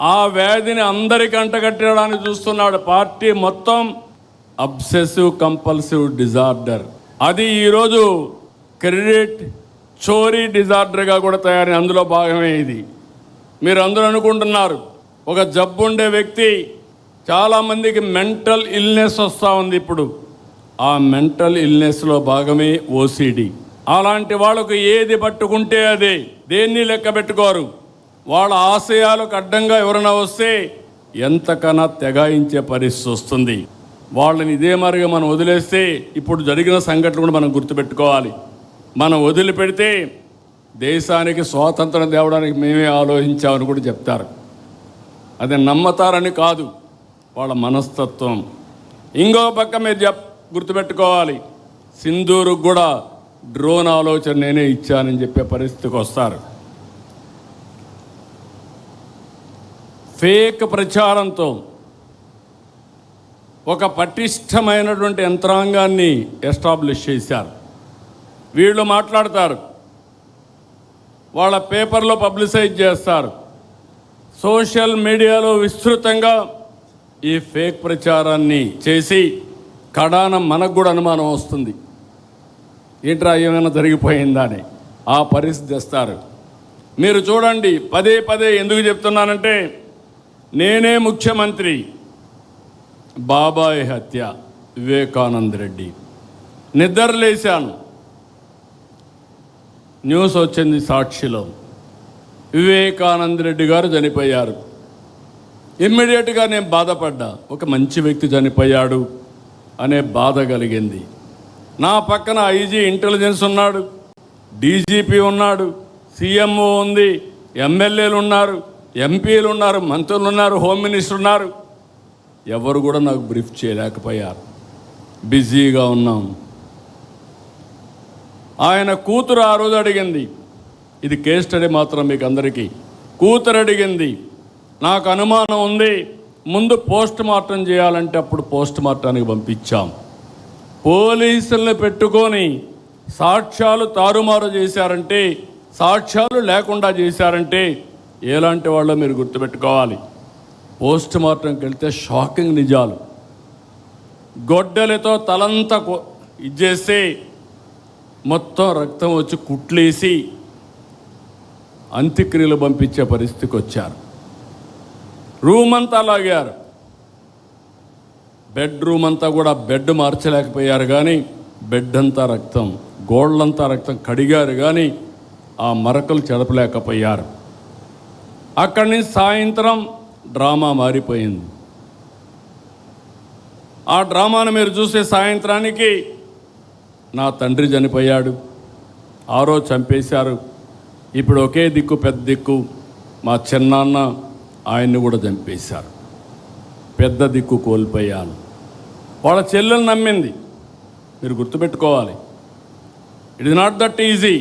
ఆ వ్యాధిని అందరికీ అంటగట్టడానికి చూస్తున్నాడు. పార్టీ మొత్తం అబ్సెసివ్ కంపల్సివ్ డిజార్డర్. అది ఈరోజు క్రెడిట్ చోరీ డిజార్డర్గా కూడా తయారైన అందులో భాగమే ఇది. మీరు అందరూ అనుకుంటున్నారు ఒక జబ్బు ఉండే వ్యక్తి, చాలామందికి మెంటల్ ఇల్నెస్ వస్తూ ఉంది. ఇప్పుడు ఆ మెంటల్ ఇల్నెస్లో భాగమే ఓసిడి. అలాంటి వాళ్ళకు ఏది పట్టుకుంటే అదే, దేన్ని లెక్క పెట్టుకోరు. వాళ్ళ ఆశయాలకు అడ్డంగా ఎవరైనా వస్తే ఎంతకన్నా తెగాయించే పరిస్థితి వస్తుంది. వాళ్ళని ఇదే మరిగా మనం వదిలేస్తే ఇప్పుడు జరిగిన సంఘటనలు కూడా మనం గుర్తుపెట్టుకోవాలి. మనం వదిలిపెడితే దేశానికి స్వాతంత్రం తేవడానికి మేమే ఆలోచించామని కూడా చెప్తారు. అది నమ్మతారని కాదు, వాళ్ళ మనస్తత్వం. ఇంకో పక్క మీరు గుర్తుపెట్టుకోవాలి, సింధూరుకు కూడా డ్రోన్ ఆలోచన నేనే ఇచ్చానని చెప్పే పరిస్థితికి వస్తారు. ఫేక్ ప్రచారంతో ఒక పటిష్టమైనటువంటి యంత్రాంగాన్ని ఎస్టాబ్లిష్ చేశారు. వీళ్ళు మాట్లాడతారు, వాళ్ళ పేపర్లో పబ్లిసైజ్ చేస్తారు, సోషల్ మీడియాలో విస్తృతంగా ఈ ఫేక్ ప్రచారాన్ని చేసి కడాన మనకు కూడా అనుమానం వస్తుంది, ఏంట్రా ఏమైనా జరిగిపోయిందా అని. ఆ పరిస్థితి తెస్తారు. మీరు చూడండి, పదే పదే ఎందుకు చెప్తున్నానంటే, నేనే ముఖ్యమంత్రి, బాబాయ్ హత్య, వివేకానంద రెడ్డి, నిద్రలేశాను, న్యూస్ వచ్చింది సాక్షిలో, వివేకానంద రెడ్డి గారు చనిపోయారు. ఇమ్మీడియట్గా నేను బాధపడ్డా, ఒక మంచి వ్యక్తి చనిపోయాడు అనే బాధ కలిగింది. నా పక్కన ఐజీ ఇంటెలిజెన్స్ ఉన్నాడు, డీజీపీ ఉన్నాడు, సీఎంఓ ఉంది, ఎమ్మెల్యేలు ఉన్నారు, ఎంపీలు ఉన్నారు, మంత్రులు ఉన్నారు, హోమ్ మినిస్టర్ ఉన్నారు. ఎవరు కూడా నాకు బ్రీఫ్ చేయలేకపోయారు, బిజీగా ఉన్నాం. ఆయన కూతురు ఆ రోజు అడిగింది, ఇది కేస్ స్టడీ మాత్రం మీకు అందరికీ, కూతురు అడిగింది, నాకు అనుమానం ఉంది, ముందు పోస్ట్ మార్టం చేయాలంటే అప్పుడు పోస్ట్ మార్టానికి పంపించాం. పోలీసుల్ని పెట్టుకొని సాక్ష్యాలు తారుమారు చేశారంటే, సాక్ష్యాలు లేకుండా చేశారంటే ఎలాంటి వాళ్ళో మీరు గుర్తుపెట్టుకోవాలి. పోస్ట్ మార్టంకి వెళ్తే షాకింగ్ నిజాలు, గొడ్డలతో తలంతా ఇచ్చేస్తే మొత్తం రక్తం వచ్చి కుట్లేసి అంత్యక్రియలు పంపించే పరిస్థితికి వచ్చారు. రూమ్ అంతా లాగారు, బెడ్రూమ్ అంతా కూడా బెడ్ మార్చలేకపోయారు, కానీ బెడ్ అంతా రక్తం, గోళ్ళంతా రక్తం కడిగారు, కానీ ఆ మరకలు చెడపలేకపోయారు. అక్కడి నుంచి సాయంత్రం డ్రామా మారిపోయింది. ఆ డ్రామాను మీరు చూసే సాయంత్రానికి నా తండ్రి చనిపోయాడు, ఆ రోజు చంపేశారు, ఇప్పుడు ఒకే దిక్కు పెద్ద దిక్కు మా చిన్నాన్న, ఆయన్ని కూడా చంపేశారు, పెద్ద దిక్కు కోల్పోయాను. వాళ్ళ చెల్లెలు నమ్మింది. మీరు గుర్తుపెట్టుకోవాలి, it is not that easy.